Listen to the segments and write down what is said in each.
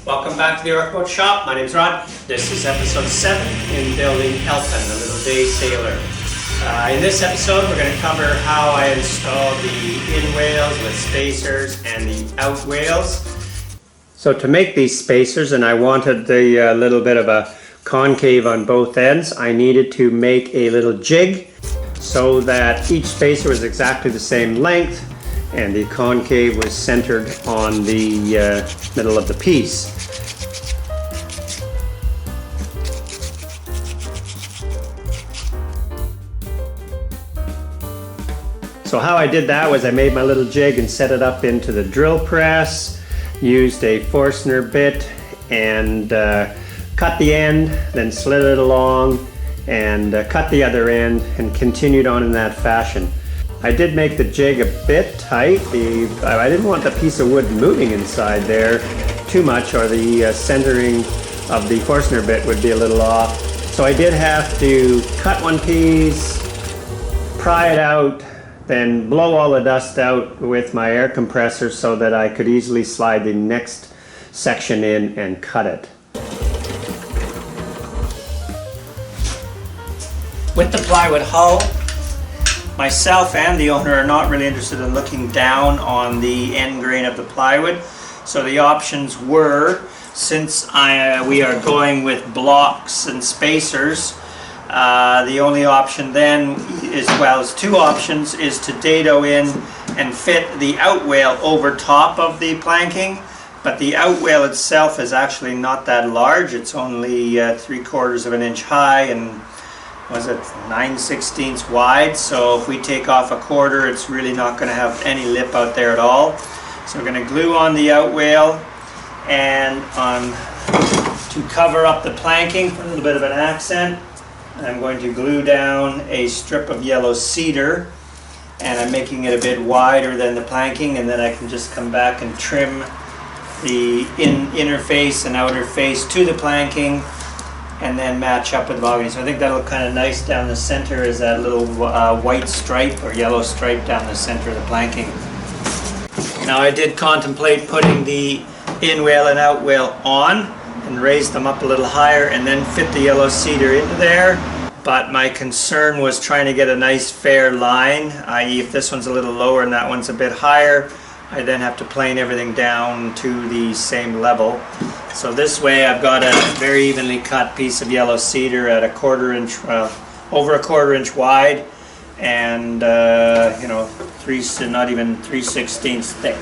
Welcome back to the Orkboat Shop. My name's Rod. This is episode 7 in building Elfyn, a little day sailor. In this episode we're going to cover how I installed the inwales with spacers and the outwales. So to make these spacers, and I wanted the little bit of a concave on both ends, I needed to make a little jig so that each spacer was exactly the same length and the concave was centered on the middle of the piece. So how I did that was I made my little jig and set it up into the drill press, used a Forstner bit and cut the end, then slid it along and cut the other end and continued on in that fashion. I did make the jig a bit tight. I didn't want the piece of wood moving inside there too much, or the centering of the Forstner bit would be a little off. So I did have to cut one piece, pry it out, then blow all the dust out with my air compressor so that I could easily slide the next section in and cut it. With the plywood hull, myself and the owner are not really interested in looking down on the end grain of the plywood. So the options were, since we are going with blocks and spacers, the only option then, as well as two options, is to dado in and fit the outwale over top of the planking. But the outwale itself is actually not that large. It's only 3/4 of an inch high and was it 9/16 wide, so if we take off a quarter it's really not going to have any lip out there at all. So we're going to glue on the outwale, and to cover up the planking for a little bit of an accent, I'm going to glue down a strip of yellow cedar, and I'm making it a bit wider than the planking, and then I can just come back and trim the inner face and outer face to the planking and then match up with the mahogany. So I think that'll look kind of nice down the center, is that little white stripe or yellow stripe down the center of the planking. Now I did contemplate putting the inwale and outwale on and raise them up a little higher and then fit the yellow cedar into there, but my concern was trying to get a nice fair line, i.e. if this one's a little lower and that one's a bit higher, I then have to plane everything down to the same level. So this way I've got a very evenly cut piece of yellow cedar at over a quarter inch wide, and not even 3/16 thick.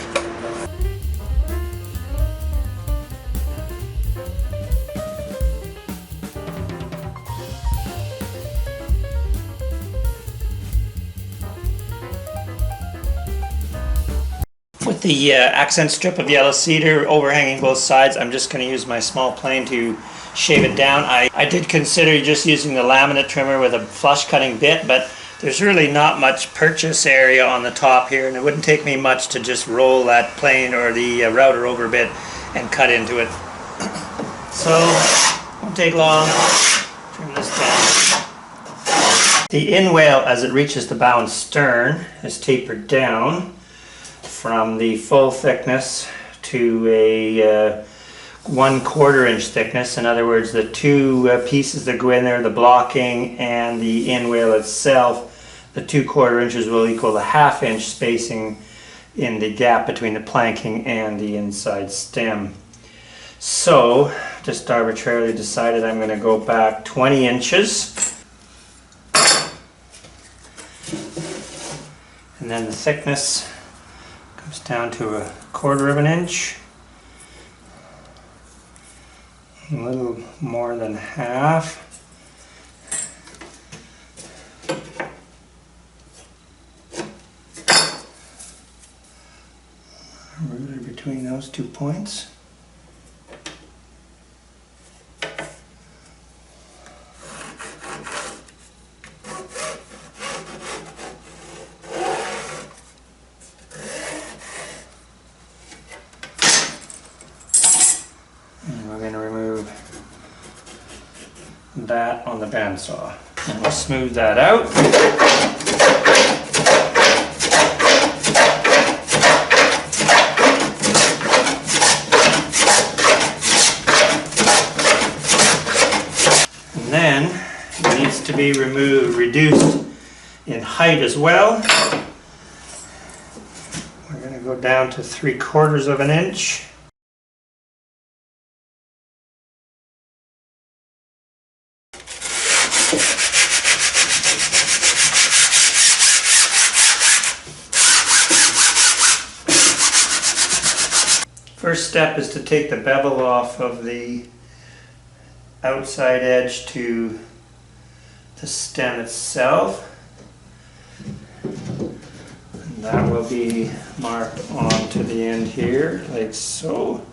With the accent strip of yellow cedar overhanging both sides, I'm just going to use my small plane to shave it down. I did consider just using the laminate trimmer with a flush cutting bit, but there's really not much purchase area on the top here, and it wouldn't take me much to just roll that plane or the router over a bit and cut into it. So, won't take long. Trim this down. The inwale, as it reaches the bow and stern, is tapered down from the full thickness to a 1/4 inch thickness. In other words, the two pieces that go in there, the blocking and the inwale itself, the 2/4 inches will equal the 1/2 inch spacing in the gap between the planking and the inside stem. So, just arbitrarily decided I'm going to go back 20 inches. And then the thickness comes down to a 1/4 inch, a little more than half. Ruler between those 2 points. That on the bandsaw, and we'll smooth that out. be reduced in height as well. We're going to go down to 3/4 of an inch. First step is to take the bevel off of the outside edge to the stem itself. And that will be marked onto the end here, like so.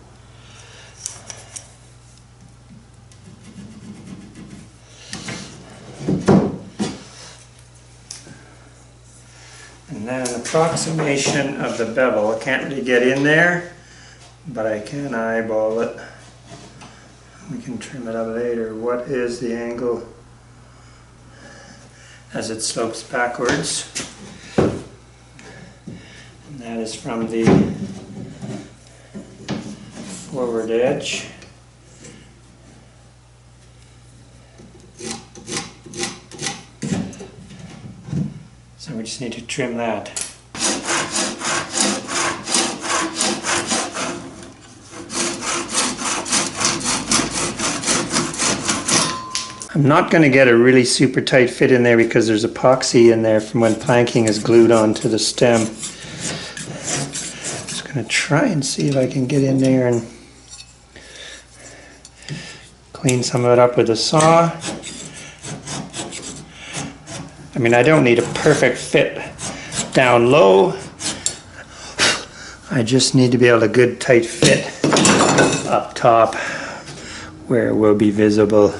And then an approximation of the bevel. I can't really get in there, but I can eyeball it. We can trim it up later. What is the angle as it slopes backwards? And that is from the forward edge. So we just need to trim that. I'm not going to get a really super tight fit in there because there's epoxy in there from when planking is glued onto the stem. Just going to try and see if I can get in there and clean some of it up with a saw. I mean, I don't need a perfect fit down low. I just need to be able to good tight fit up top where it will be visible.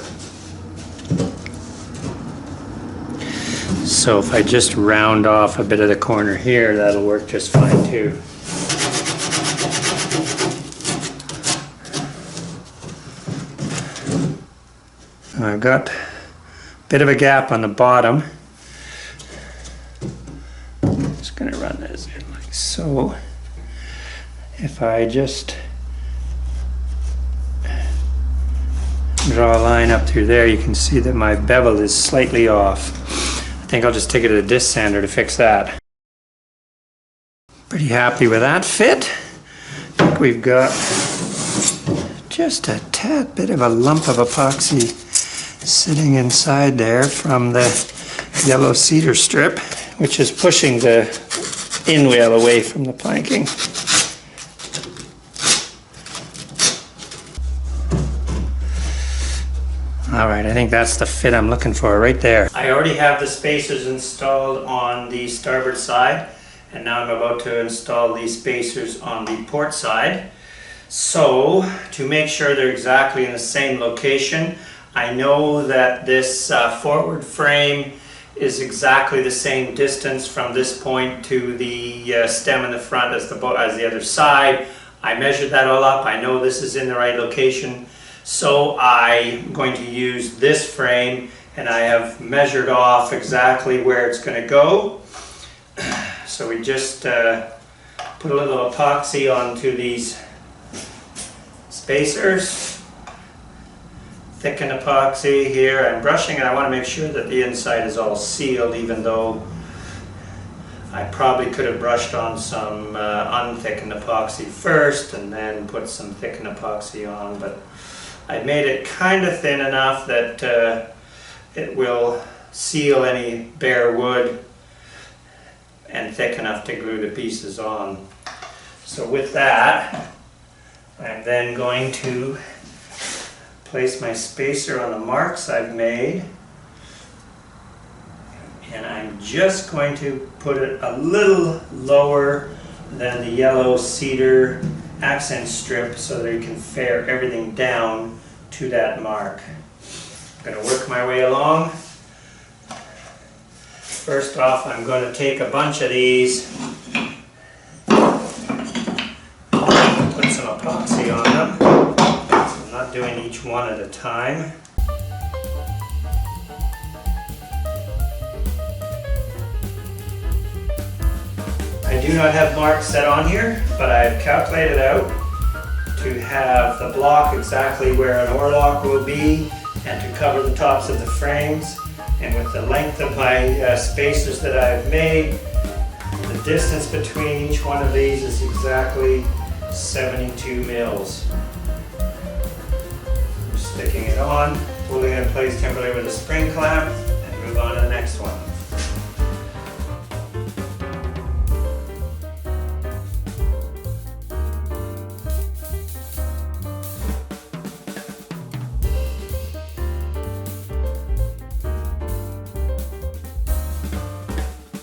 So if I just round off a bit of the corner here, that'll work just fine too. I've got a bit of a gap on the bottom. I'm just going to run this in like so. If I just draw a line up through there, you can see that my bevel is slightly off. I think I'll just take it to the disc sander to fix that. Pretty happy with that fit. I think we've got just a tad bit of a lump of epoxy sitting inside there from the yellow cedar strip, which is pushing the inwale away from the planking. Alright, I think that's the fit I'm looking for right there. I already have the spacers installed on the starboard side, and now I'm about to install these spacers on the port side. So, to make sure they're exactly in the same location, I know that this forward frame is exactly the same distance from this point to the stem in the front as the other side. I measured that all up. I know this is in the right location. So I'm going to use this frame, and I have measured off exactly where it's going to go. So we just put a little epoxy onto these spacers. Thicken epoxy here. I'm brushing and I want to make sure that the inside is all sealed, even though I probably could have brushed on some unthickened epoxy first and then put some thickened epoxy on, but I made it kind of thin enough that it will seal any bare wood and thick enough to glue the pieces on. So with that, I'm then going to place my spacer on the marks I've made, and I'm just going to put it a little lower than the yellow cedar accent strip so that you can fare everything down to that mark. I'm going to work my way along. First off, I'm going to take a bunch of these, put some epoxy on them. So I'm not doing each one at a time. I do not have marks set on here, but I've calculated out to have the block exactly where an oarlock will be and to cover the tops of the frames. And with the length of my spacers that I've made, the distance between each one of these is exactly 72 mils. I'm sticking it on, holding it in place temporarily with a spring clamp, and move on to the next one.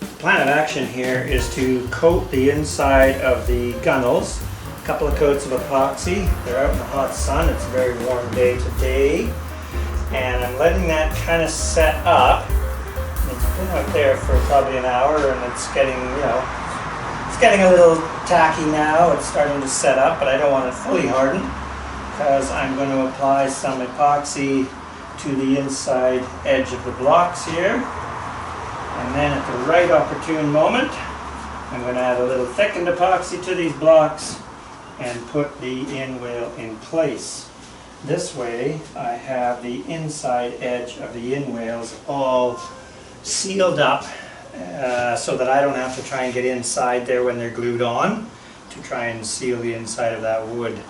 The plan of action here is to coat the inside of the gunnels. A couple of coats of epoxy. They're out in the hot sun. It's a very warm day today. And I'm letting that kind of set up. It's been out there for probably an hour and it's getting, it's getting a little tacky now. It's starting to set up, but I don't want it fully hardened because I'm going to apply some epoxy to the inside edge of the blocks here. And then at the right opportune moment, I'm going to add a little thickened epoxy to these blocks and put the inwale in place. This way I have the inside edge of the inwales all sealed up so that I don't have to try and get inside there when they're glued on to try and seal the inside of that wood.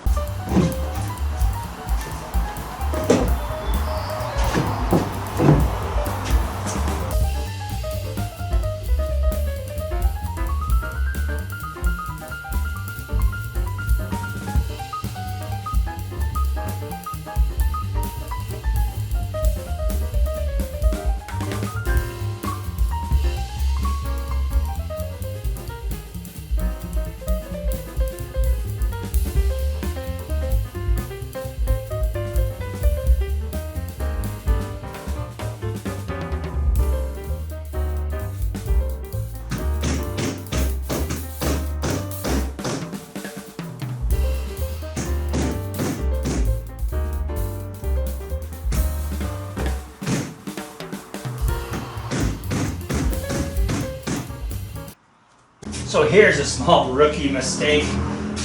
So here's a small rookie mistake.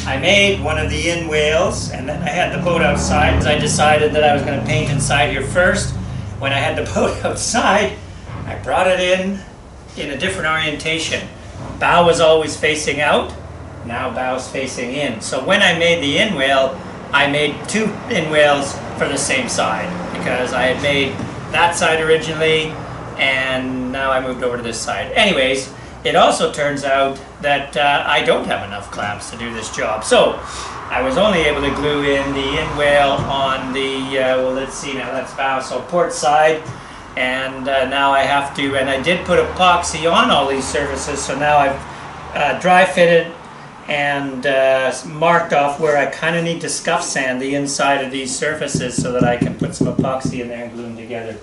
I made one of the inwales and then I had the boat outside because I decided that I was going to paint inside here first. When I had the boat outside, I brought it in a different orientation. Bow was always facing out, now bow's facing in. So when I made the inwale, I made two inwales for the same side because I had made that side originally and now I moved over to this side. Anyways, it also turns out that I don't have enough clamps to do this job. So I was only able to glue in the inwale on the, well, let's see now, that's bow, so port side. And now I have to, and I did put epoxy on all these surfaces, so now I've dry fitted and marked off where I kind of need to scuff sand the inside of these surfaces so that I can put some epoxy in there and glue them together.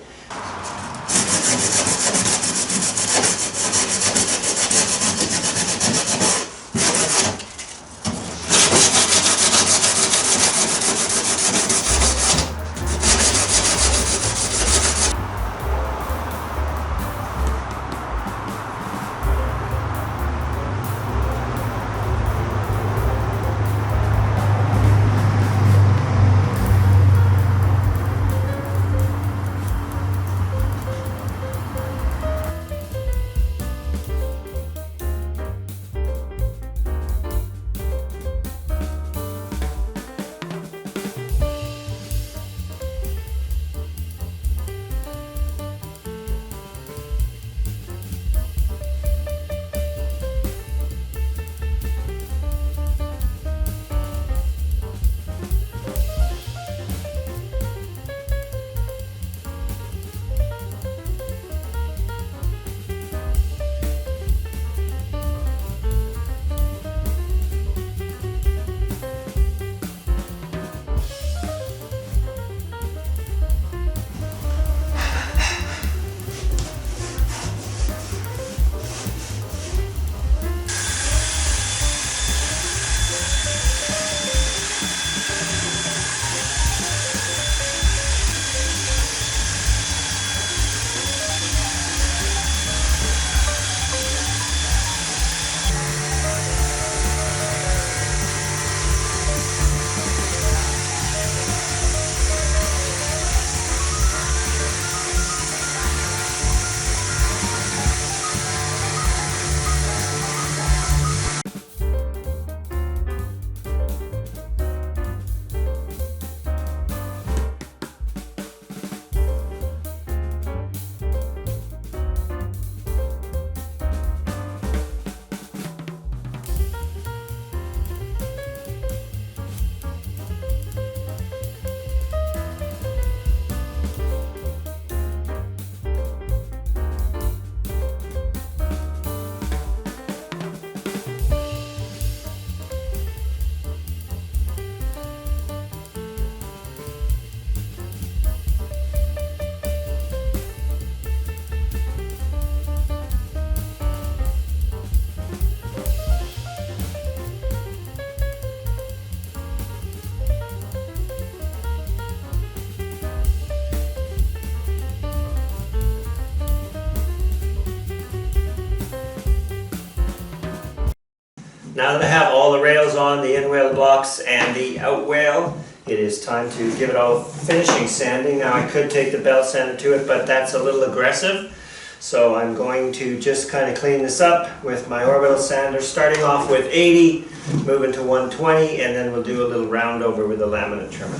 Now that I have all the rails on, the in-wale blocks and the out-wale, it is time to give it all finishing sanding. Now I could take the belt sander to it, but that's a little aggressive. So I'm going to just kind of clean this up with my orbital sander, starting off with 80, moving to 120, and then we'll do a little round over with the laminate trimmer.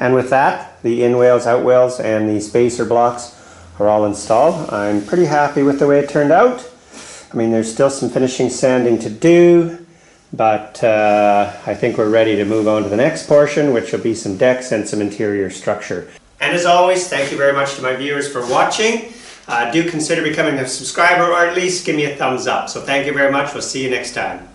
And with that, the in-wales, out-wales, and the spacer blocks are all installed. I'm pretty happy with the way it turned out. I mean, there's still some finishing sanding to do, but I think we're ready to move on to the next portion, which will be some decks and some interior structure. And as always, thank you very much to my viewers for watching. Do consider becoming a subscriber, or at least give me a thumbs up. So thank you very much. We'll see you next time.